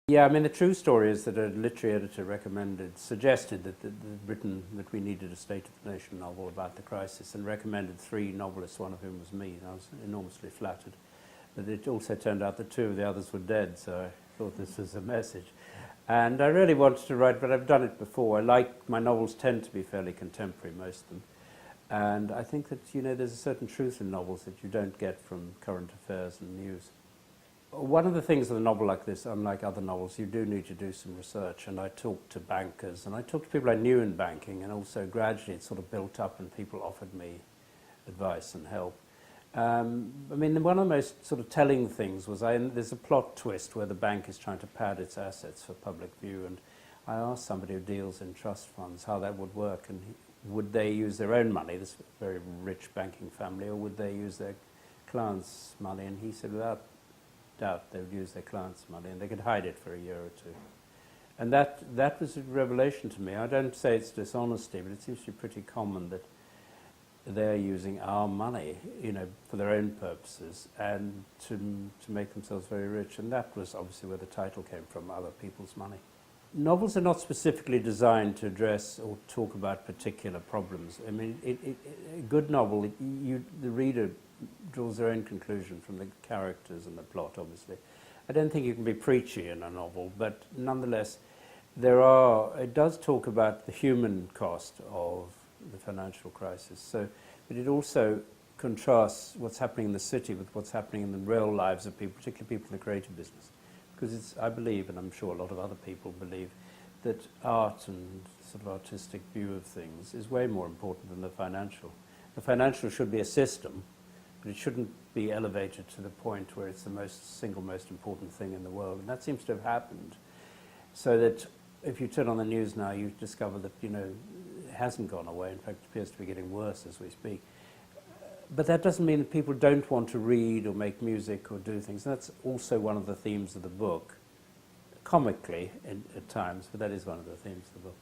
Yeah, I mean, the true story is that a literary editor suggested that Britain, that we needed a State of the Nation novel about the crisis, and recommended 3 novelists, one of whom was me, and I was enormously flattered. But it also turned out that 2 of the others were dead, so I thought this was a message. And I really wanted to write, but I've done it before. My novels tend to be fairly contemporary, most of them. And I think that, there's a certain truth in novels that you don't get from current affairs and news. One of the things with a novel like this, unlike other novels, you do need to do some research, and I talked to bankers, and I talked to people I knew in banking, and also gradually it sort of built up and people offered me advice and help. I mean, one of the most sort of telling things was there's a plot twist where the bank is trying to pad its assets for public view, and I asked somebody who deals in trust funds how that would work, and would they use their own money, this very rich banking family, or would they use their clients' money? And he said, without doubt, they would use their clients' money, and they could hide it for a year or 2. And that was a revelation to me. I don't say it's dishonesty, but it seems to be pretty common that they're using our money, for their own purposes, and to make themselves very rich. And that was obviously where the title came from, other people's money. Novels are not specifically designed to address or talk about particular problems. I mean, a good novel, the reader draws their own conclusion from the characters and the plot, obviously. I don't think you can be preachy in a novel, but nonetheless, it does talk about the human cost of the financial crisis. But it also contrasts what's happening in the city with what's happening in the real lives of people, particularly people in the creative business. Because I believe, and I'm sure a lot of other people believe, that art and sort of artistic view of things is way more important than the financial. The financial should be a system, but it shouldn't be elevated to the point where it's the single most important thing in the world. And that seems to have happened. So that if you turn on the news now, you discover that, it hasn't gone away. In fact, it appears to be getting worse as we speak. But that doesn't mean that people don't want to read or make music or do things. And that's also one of the themes of the book, comically at times, but that is one of the themes of the book.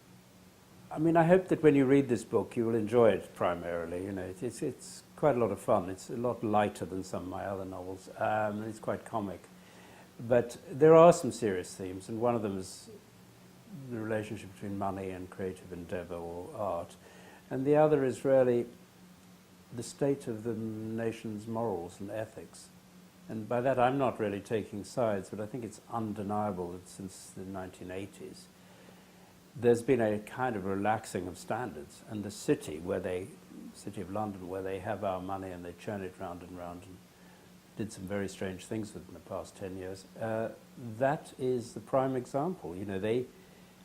I mean, I hope that when you read this book, you will enjoy it primarily. It's quite a lot of fun. It's a lot lighter than some of my other novels. It's quite comic. But there are some serious themes, and one of them is the relationship between money and creative endeavor or art. And the other is really the state of the nation's morals and ethics. And by that, I'm not really taking sides, but I think it's undeniable that since the 1980s, there's been a kind of relaxing of standards. And the city of London, where they have our money and they churn it round and round and did some very strange things with it in the past 10 years, that is the prime example. They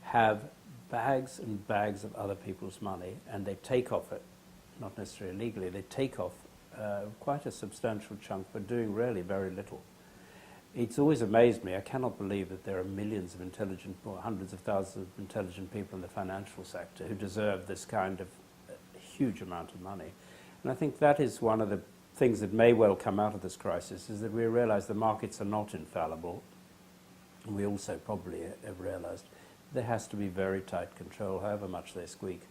have bags and bags of other people's money, and they take off it, not necessarily illegally, they take off quite a substantial chunk for doing really very little. It's always amazed me. I cannot believe that there are millions of intelligent, or hundreds of thousands of intelligent people in the financial sector who deserve this kind of huge amount of money. And I think that is one of the things that may well come out of this crisis, is that we realize the markets are not infallible. And we also probably have realized there has to be very tight control, however much they squeak.